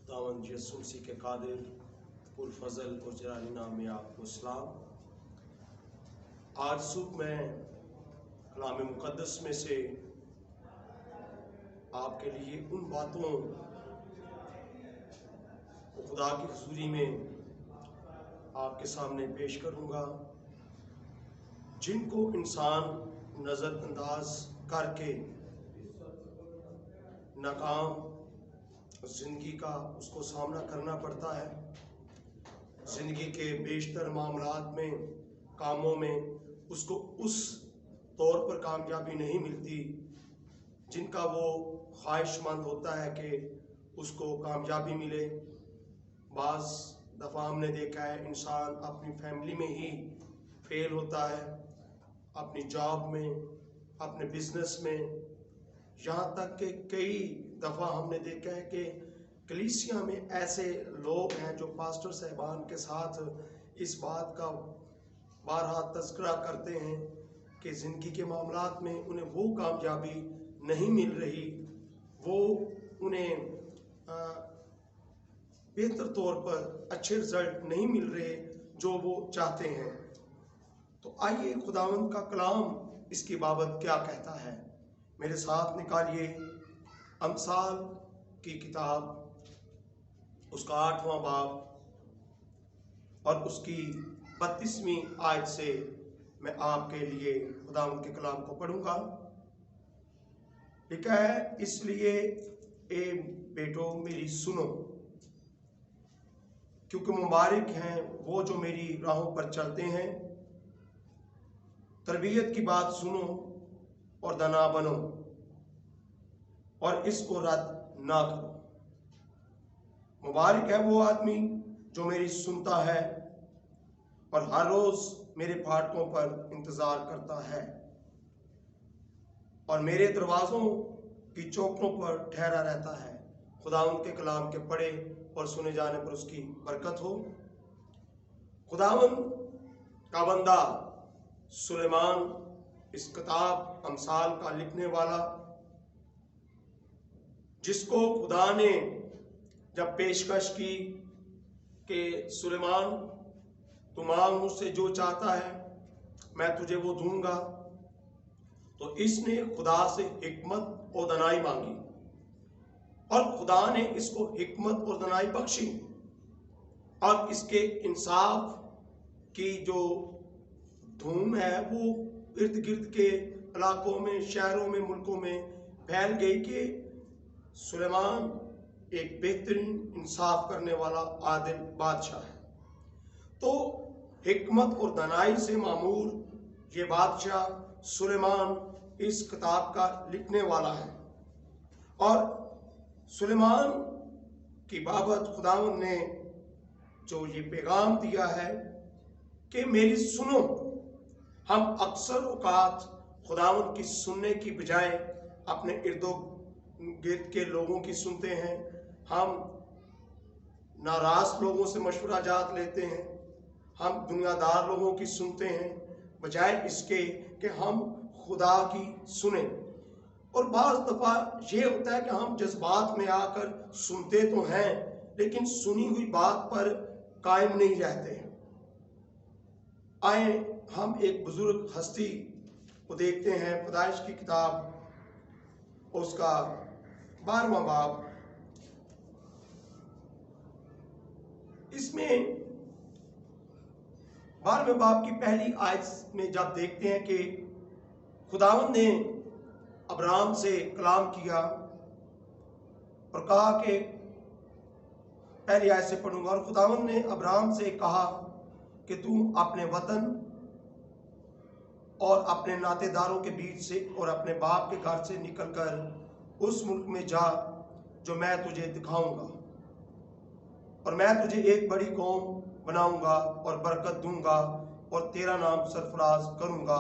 खुदावंद यीशु मसीह के कादिर पुर फजल और जलाली नाम में आपको सलाम। आज सुबह मैं कलाम मुकद्दस में से आपके लिए उन बातों को खुदा की हुजूरी में आपके सामने पेश करूंगा जिनको इंसान नज़रअंदाज करके नाकाम जिंदगी का उसको सामना करना पड़ता है। जिंदगी के बेशतर मामलात में, कामों में उसको उस तौर पर कामयाबी नहीं मिलती जिनका वो ख्वाहिशमंद होता है कि उसको कामयाबी मिले। बाज़ दफ़ा हमने देखा है इंसान अपनी फैमिली में ही फेल होता है, अपनी जॉब में, अपने बिजनेस में, यहाँ तक कि कई दफ़ा हमने देखा है कि कलीसिया में ऐसे लोग हैं जो पास्टर साहबान के साथ इस बात का बारहा तज़किरा करते हैं कि ज़िंदगी के मामलात में उन्हें वो कामयाबी नहीं मिल रही, वो उन्हें बेहतर तौर पर अच्छे रिजल्ट नहीं मिल रहे जो वो चाहते हैं। तो आइए खुदावंद का कलाम इसकी बाबत क्या कहता है। मेरे साथ निकालिए अमसाल की किताब, उसका 8वां बाब और उसकी 32वीं आयत से मैं आपके लिए खुदावंद के कलाम को पढ़ूंगा। लिखा है, इसलिए ए बेटो मेरी सुनो, क्योंकि मुबारक हैं वो जो मेरी राहों पर चलते हैं। तरबियत की बात सुनो और दना बनो और इसको रद्द ना करो। मुबारक है वो आदमी जो मेरी सुनता है और हर रोज मेरे फाटकों पर इंतजार करता है और मेरे दरवाजों की चौखटों पर ठहरा रहता है। खुदा उनके कलाम के पढ़े और सुने जाने पर उसकी बरकत हो। खुदावन का बंदा सुलेमान, इस किताब अमसाल का लिखने वाला, जिसको खुदा ने जब पेशकश की कि सुलेमान तू मांग मुझसे जो चाहता है मैं तुझे वो दूंगा, तो इसने खुदा से हिकमत और दनाई मांगी और खुदा ने इसको हिकमत और दनाई बख्शी और इसके इंसाफ की जो धूम है वो इर्द गिर्द के इलाकों में, शहरों में, मुल्कों में फैल गई कि सुलेमान एक बेहतरीन इंसाफ करने वाला आदिल बादशाह है। तो हिकमत और दनाई से मामूर ये बादशाह सुलेमान इस किताब का लिखने वाला है और सुलेमान की बाबत खुदावंद ने जो ये पैगाम दिया है कि मेरी सुनो। हम अक्सर औकात खुदावंद की सुनने की बजाय अपने इर्दो गिर्द के लोगों की सुनते हैं। हम नाराज लोगों से मशवरा जात लेते हैं, हम दुनियादार लोगों की सुनते हैं बजाय इसके कि हम खुदा की सुने। और बाज़ दफ़ा ये होता है कि हम जज्बात में आकर सुनते तो हैं लेकिन सुनी हुई बात पर कायम नहीं रहते हैं। आए हम एक बुजुर्ग हस्ती को देखते हैं। पैदाइश की किताब उसका 12वां बाब, इसमें 12वें बाब की पहली आयत में जब देखते हैं कि खुदावंद ने अब्राहम से कलाम किया और कहा कि, पहली आयत से पढ़ूंगा, और खुदावंद ने अब्राहम से कहा कि तू अपने वतन और अपने नातेदारों के बीच से और अपने बाप के घर से निकलकर उस मुल्क में जा जो मैं तुझे दिखाऊंगा, और मैं तुझे एक बड़ी कौम बनाऊंगा और बरकत दूंगा और तेरा नाम सरफराज करूंगा,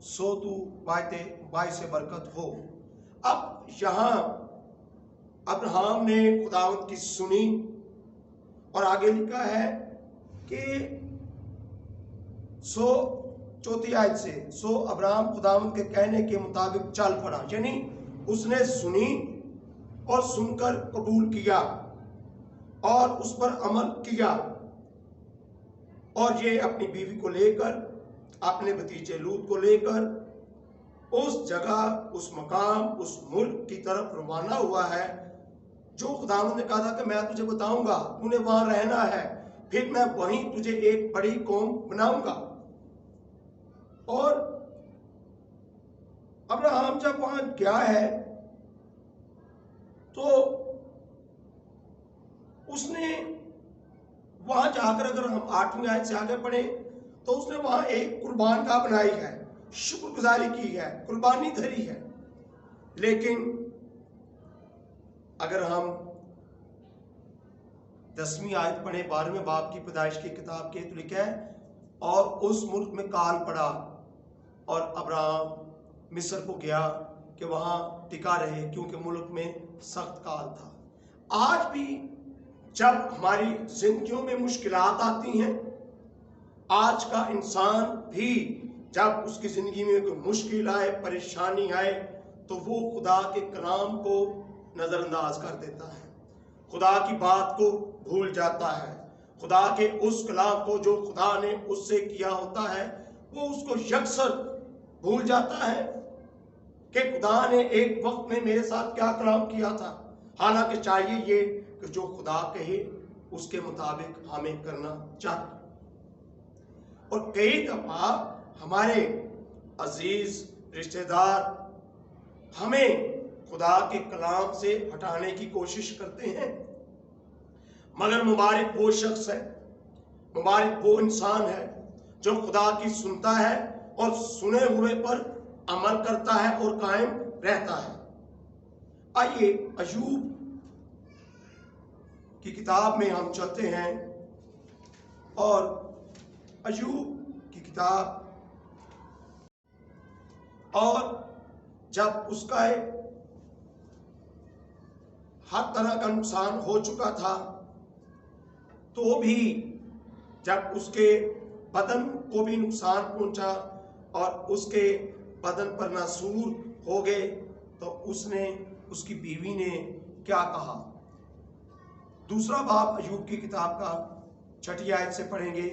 सो तू बाय से बरकत हो। अब यहाँ अब्राहम ने खुदावंद की सुनी और आगे लिखा है कि सो, चौथी आयत से, सो अब्राहम खुदावंद के कहने के मुताबिक चल पड़ा, यानी उसने सुनी और सुनकर कबूल किया और उस पर अमल किया, और ये अपनी बीवी को लेकर, अपने भतीजे लूत को लेकर उस जगह, उस मकाम, उस मुल्क की तरफ रवाना हुआ है जो खुदावंद ने कहा था कि मैं तुझे बताऊंगा, तूने वहां रहना है, फिर मैं वहीं तुझे एक बड़ी कौम बनाऊंगा। और अब्राहम जब वहां गया है तो उसने वहां जाकर, अगर हम 8वीं आयत से आगे पढ़े तो उसने वहां एक कुर्बान गाह बनाई है, शुक्रगुजारी की है, कुर्बानी धरी है। लेकिन अगर हम 10वीं आयत पढ़े 12वें बाब की पैदाइश की किताब के, तो लिखा है और उस मुल्क में काल पड़ा और अब्राहम मिस्र को गया कि वहां टिका रहे, क्योंकि मुल्क में सख्त काल था। आज भी जब हमारी जिंदगियों में मुश्किलात आती हैं, आज का इंसान भी जब उसकी जिंदगी में कोई मुश्किल आए, परेशानी आए, तो वो खुदा के कलाम को नजरअंदाज कर देता है, खुदा की बात को भूल जाता है, खुदा के उस कलाम को जो खुदा ने उससे किया होता है वो उसको यकसर भूल जाता है कि खुदा ने एक वक्त में मेरे साथ क्या कलाम किया था। हालांकि चाहिए ये कि जो खुदा कहे उसके मुताबिक हमें करना चाहिए। और कई दफा हमारे अजीज रिश्तेदार हमें खुदा के कलाम से हटाने की कोशिश करते हैं, मगर मुबारक वो शख्स है, मुबारक वो इंसान है जो खुदा की सुनता है और सुने हुए पर अमल करता है और कायम रहता है। आइए अयूब की किताब में हम चलते हैं, और अयूब की किताब, और जब उसका हर तरह का नुकसान हो चुका था, तो भी जब उसके बदन को भी नुकसान पहुंचा और उसके बदन पर नासूर हो गए, तो उसने, उसकी बीवी ने क्या कहा। दूसरा बाब अयूब की किताब का 6ठी आयत से पढ़ेंगे।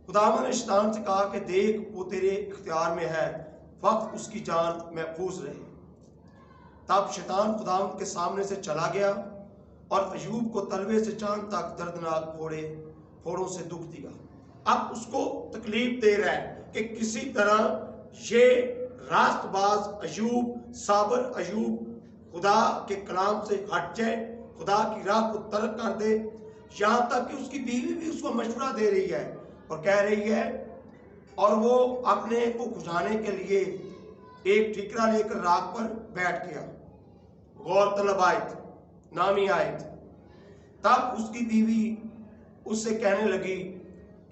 खुदावंद ने शैतान से कहा कि देख वो तेरे इख्तियार में है, वक्त उसकी जान महफूज रहे। तब शैतान खुदावंद के सामने से चला गया और अयूब को तलवे से चांद तक दर्दनाक फोड़ों से दुख दिया। अब उसको तकलीफ दे रहा है कि किसी तरह ये रास्तबाज अयूब, साबर अयूब खुदा के कलाम से हट जाए, खुदा की राह को तर्क कर दे। यहां तक कि उसकी बीवी भी उसको मशवरा दे रही है और कह रही है, और वो अपने को खुजाने के लिए एक ठिकरा लेकर राख पर बैठ गया। गौरतलब आयत, नामी आयत। तब उसकी बीवी उससे कहने लगी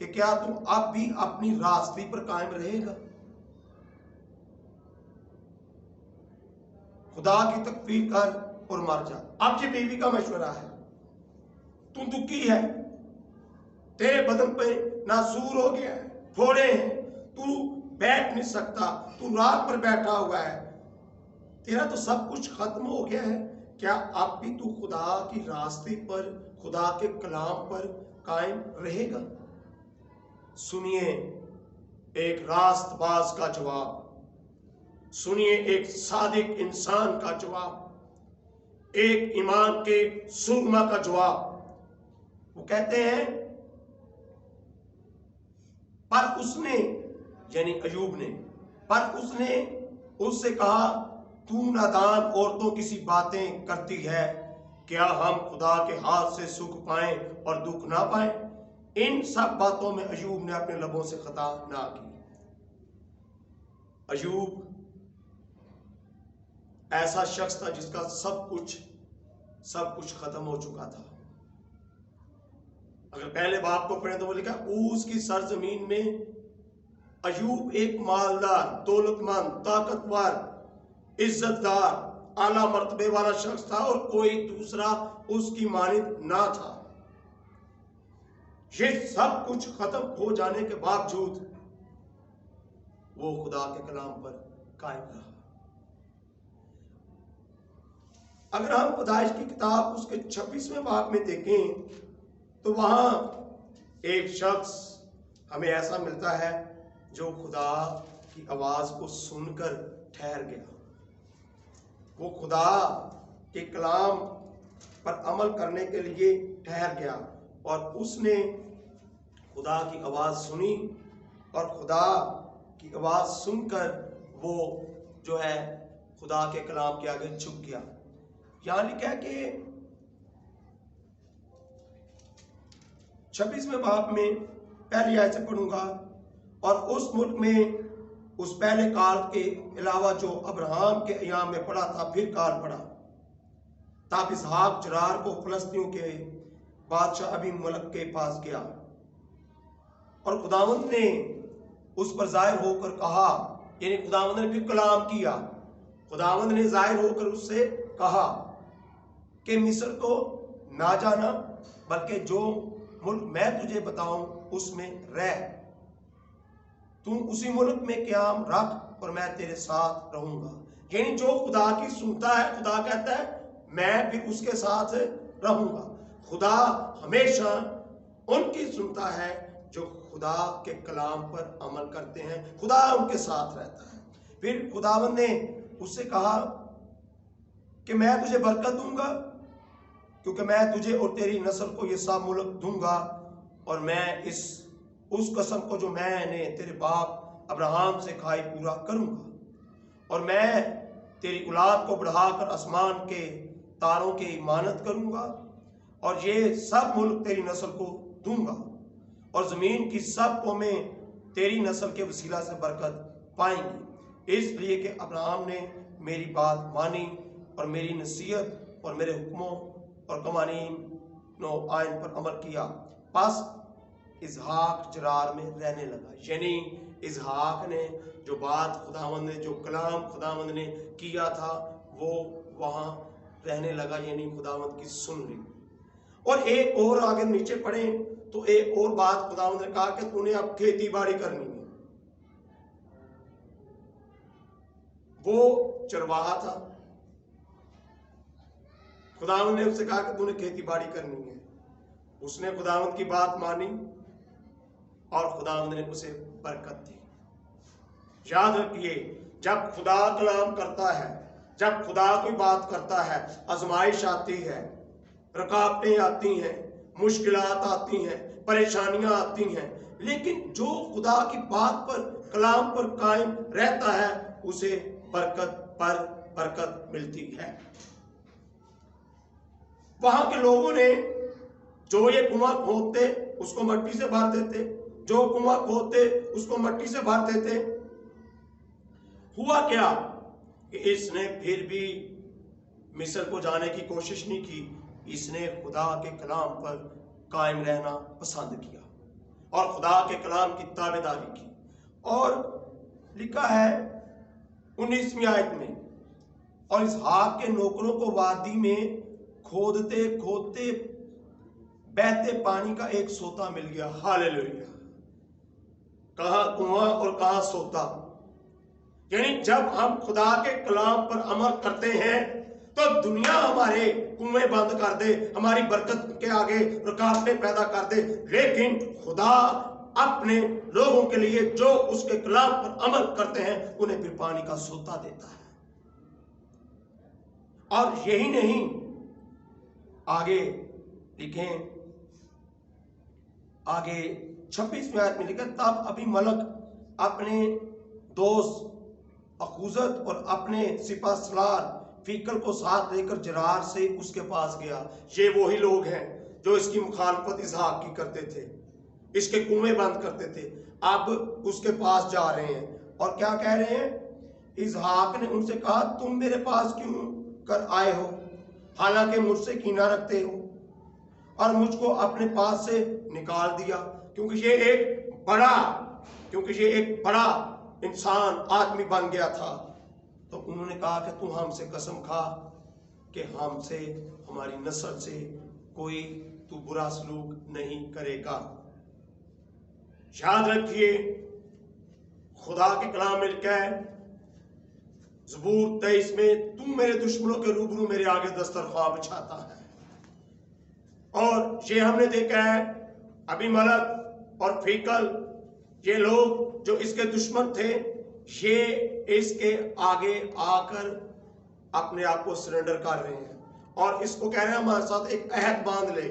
कि क्या तुम अब भी अपनी रास्ते पर कायम रहेगा? खुदा की तकफीर कर और मर जा। अब ये बीवी का मशवरा है, तू दुखी है, तेरे बदन पे नासूर हो गया है, फोड़े हैं, तू बैठ नहीं सकता, तू रात पर बैठा हुआ है, तेरा तो सब कुछ खत्म हो गया है, क्या अब भी तू खुदा की रास्ते पर, खुदा के कलाम पर कायम रहेगा? सुनिए एक रास्तबाज का जवाब, सुनिए एक सादिक इंसान का जवाब, एक ईमान के सुरमा का जवाब। वो कहते हैं, पर उसने, यानी अयूब ने, पर उसने उससे कहा, तू नादान औरतों की सी बातें करती है, क्या हम खुदा के हाथ से सुख पाएं और दुख ना पाएं? इन सब बातों में अयूब ने अपने लबों से खता ना की। अयूब ऐसा शख्स था जिसका सब कुछ खत्म हो चुका था। अगर पहले बाप को पढ़े तो वो लिखा, ऊस की सरजमीन में अयूब एक मालदार, दौलतमंद, ताकतवर, इज्जतदार, आला मर्तबे वाला शख्स था और कोई दूसरा उसकी मानिंद ना था। ये सब कुछ खत्म हो जाने के बावजूद वो खुदा के कलाम पर कायम रहा। अगर हम पैदाइश की किताब उसके 26वें बाब में देखें तो वहां एक शख्स हमें ऐसा मिलता है जो खुदा की आवाज को सुनकर ठहर गया। वो खुदा के कलाम पर अमल करने के लिए ठहर गया और उसने खुदा की आवाज सुनी और खुदा की आवाज सुनकर वो जो है खुदा के कलाम के आगे झुक गया। यहां लिखा है कि 26वें बाब में पहली आयत से पढ़ूंगा, और उस मुल्क में उस पहले काल के अलावा जो अब्राहम के अयाम में पड़ा था फिर काल पड़ा। तब इसहाक जरार को फलस्तियों के बादशाह अबीमेलेक के पास गया और खुदावंद ने उस पर जाहिर होकर कहा, यानी खुदावंद ने फिर कलाम किया। खुदावंद ने जाहिर होकर उससे कहा कि मिस्र को ना जाना, बल्कि जो मुल्क मैं तुझे बताऊं उसमें रह। तू उसी मुल्क में क़याम रख और मैं तेरे साथ रहूंगा। यानी जो खुदा की सुनता है, खुदा कहता है मैं फिर उसके साथ रहूंगा। खुदा हमेशा उनकी सुनता है जो खुदा के कलाम पर अमल करते हैं। खुदा उनके साथ रहता है। फिर खुदावंद ने उससे कहा कि मैं तुझे बरकत दूंगा, क्योंकि मैं तुझे और तेरी नस्ल को ये सब मुल्क दूंगा, और मैं उस कसम को जो मैंने तेरे बाप अब्राहम से खाई पूरा करूंगा, और मैं तेरी औलाद को बढ़ाकर आसमान के तारों की इमानत करूंगा, और ये सब मुल्क तेरी नस्ल को दूंगा, और जमीन की सब कौमें तेरी नस्ल के वसीला से बरकत पाएंगी, इसलिए कि अब्राहम ने मेरी बात मानी और मेरी नसीहत और मेरे हुक्मों और कवानीन आइन पर अमल किया। बस इसहाक जरार में रहने लगा। यानी इसहाक ने जो बात खुदावंद ने, जो कलाम खुदावंद ने किया था, वो वहां रहने लगा, यानी खुदावंद की सुन ली। और एक और आगे नीचे पढ़े तो एक और बात खुदावंद ने कहा कि तूने अब खेती बाड़ी करनी है। वो चरवाहा था। खुदावंद ने उससे कहा कि तूने खेती बाड़ी करनी है। उसने खुदावंद की बात मानी और खुदावंद ने उसे बरकत दी। याद रखिए, जब खुदा कलाम करता है, जब खुदा कोई बात करता है, आजमाइश आती है, रुकावटें आती हैं, मुश्किलात आती हैं, परेशानियां आती हैं, लेकिन जो खुदा की बात पर, कलाम पर कायम रहता है, उसे बरकत पर बरकत मिलती है। वहां के लोगों ने जो ये कुआं खोदते उसको मट्टी से भर देते, जो कुआं खोदते उसको मट्टी से भर देते। हुआ क्या कि इसने फिर भी मिस्र को जाने की कोशिश नहीं की। इसने खुदा के कलाम पर कायम रहना पसंद किया और खुदा के कलाम की ताबेदारी की। और लिखा है 19वीं आयत में, और इसहाक के नौकरों को वादी में खोदते खोदते बहते पानी का एक सोता मिल गया। हालेलुया। कहां कुआं और कहां सोता। यानी जब हम खुदा के कलाम पर अमल करते हैं तो दुनिया हमारे कुएं बंद कर दे, हमारी बरकत के आगे रुकावटें पैदा कर दे, लेकिन खुदा अपने लोगों के लिए जो उसके कलाम पर अमल करते हैं उन्हें फिर पानी का सोता देता है। और यही नहीं, आगे लिखें, आगे 26वें आयत में लिखा, तब अबीमेलेक अपने दोस्त अखूजत और अपने सिपाहसालार फीकल को साथ लेकर जरार से उसके पास गया। ये वही लोग हैं जो इसकी मुखालफत इसहाक की करते थे, इसके कुएं बंद करते थे। अब उसके पास जा रहे हैं और क्या कह रहे हैं? इसहाक ने उनसे कहा, तुम मेरे पास क्यों कर आए हो, हालांकि मुझसे कीना रखते हो, और मुझको अपने पास से निकाल दिया, क्योंकि ये एक बड़ा इंसान आदमी बन गया था। तो उन्होंने कहा कि तू हमसे कसम खा कि हमसे, हमारी नस्ल से कोई तू बुरा सलूक नहीं करेगा। याद रखिए, खुदा के कलाम में लिखा है ज़बूर 23 में तू मेरे दुश्मनों के रूबरू मेरे आगे दस्तरख्वां बिछाता है। और ये हमने देखा है अबीमेलेक और फीकल, ये लोग जो इसके दुश्मन थे, ये इसके आगे आकर अपने आप को सरेंडर कर रहे हैं और इसको कह रहे हैं हमारे साथ एक अहद बांध ले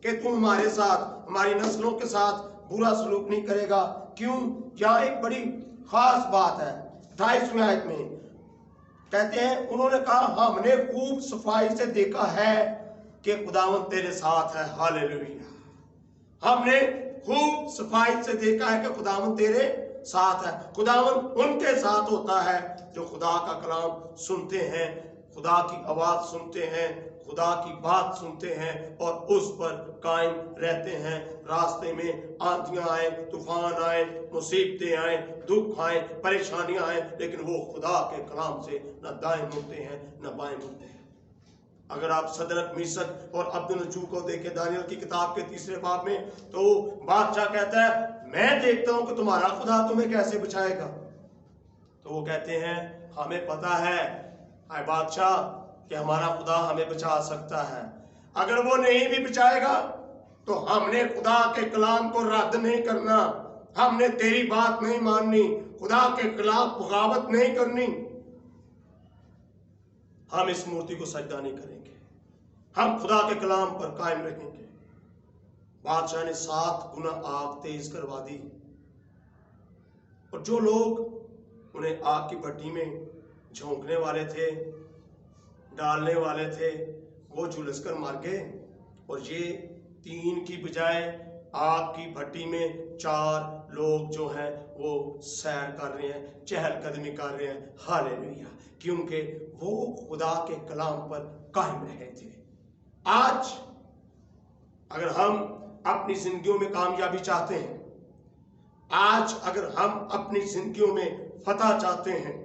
कि तू हमारे साथ, हमारी नस्लों के साथ बुरा सलूक नहीं करेगा। क्यों? यहाँ एक बड़ी खास बात है। 28वें आयत में कहते हैं, उन्होंने कहा हमने खूब सफाई से देखा है कि खुदावंद तेरे साथ है। हालेलुया। हमने खूब सफाई से देखा है कि खुदावंद तेरे साथ है। खुदावंद उनके साथ होता है जो खुदा का कलाम सुनते हैं, खुदा की आवाज सुनते हैं, खुदा की बात सुनते हैं और उस पर कायम रहते हैं। रास्ते में आंधियां आए, तूफान आए, मुसीबतें आए, दुख आए, परेशानियां आए, लेकिन वो खुदा के कलाम से न दाएं मुड़ते हैं न बाएं मुड़ते हैं। अगर आप सदरक, मीशक और अब्दुन्नजू को देखें दानियल की किताब के 3 बाब में, तो बादशाह कहता है मैं देखता हूं कि तुम्हारा खुदा तुम्हें कैसे बचाएगा। तो वो कहते हैं हमें पता है हाय बादशाह कि हमारा खुदा हमें बचा सकता है। अगर वो नहीं भी बचाएगा तो हमने खुदा के कलाम को रद्द नहीं करना, हमने तेरी बात नहीं माननी, खुदा के खिलाफ बगावत नहीं करनी। हम इस मूर्ति को सजदा नहीं करेंगे, हम खुदा के कलाम पर कायम रहेंगे। बादशाह ने 7 गुना आग तेज करवा दी और जो लोग उन्हें आग की भट्टी में झोंकने वाले थे, डालने वाले थे, वो झुलस कर मार गए। और ये 3 की बजाय आग की भट्टी में 4 लोग जो हैं वो सैर कर रहे हैं, चहलकदमी कर रहे हैं। हालेलुया। क्योंकि वो खुदा के कलाम पर कायम रहे थे। आज अगर हम अपनी जिंदगियों में कामयाबी चाहते हैं, आज अगर हम अपनी जिंदगियों में फतह चाहते हैं,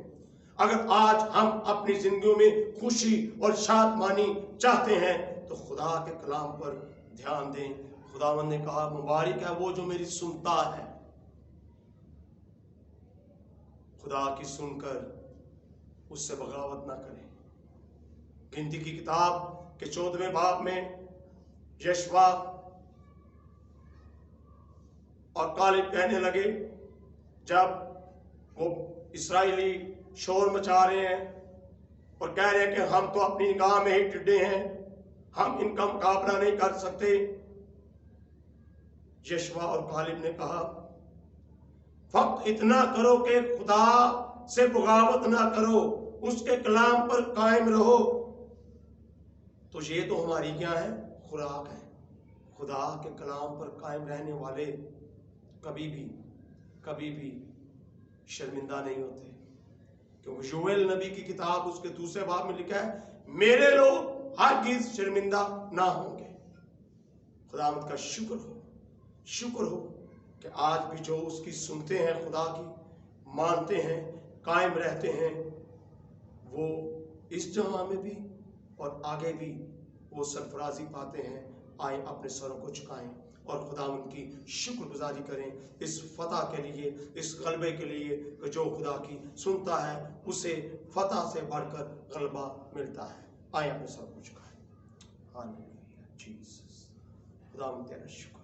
अगर आज हम अपनी जिंदगियों में खुशी और शादमानी चाहते हैं, तो खुदा के कलाम पर ध्यान दें। खुदावंद ने कहा मुबारक है वो जो मेरी सुनता है। खुदा की सुनकर उससे बगावत ना करें। गिनती की किताब के 14वें बाब में यशवा और कालेब कहने लगे, जब वो इस्राएली शोर मचा रहे हैं और कह रहे हैं कि हम तो अपनी निगाह में ही टिड्डे हैं, हम इनका मुकाबला नहीं कर सकते। यशवा और कालेब ने कहा फक्त इतना करो कि खुदा से बगावत ना करो, उसके कलाम पर कायम रहो। तो ये तो हमारी क्या है? खुराक है। खुदा के कलाम पर कायम रहने वाले कभी भी शर्मिंदा नहीं होते। क्योंकि योएल नबी की किताब उसके 2 बाब में लिखा है मेरे लोग हरगिज शर्मिंदा ना होंगे। खुदावंद का शुक्र हो कि आज भी जो उसकी सुनते हैं, खुदा की मानते हैं, कायम रहते हैं, वो इस जहां में भी और आगे भी वो सरफराजी पाते हैं। आए अपने सरों को झुकाएं और खुदावंद की शुक्रगुजारी करें इस फतह के लिए, इस गलबे के लिए कि जो खुदा की सुनता है उसे फतह से बढ़कर गलबा मिलता है। आए अपने सरों को झुकाएं। Hallelujah Jesus. खुदावंद तेरा शुक्र।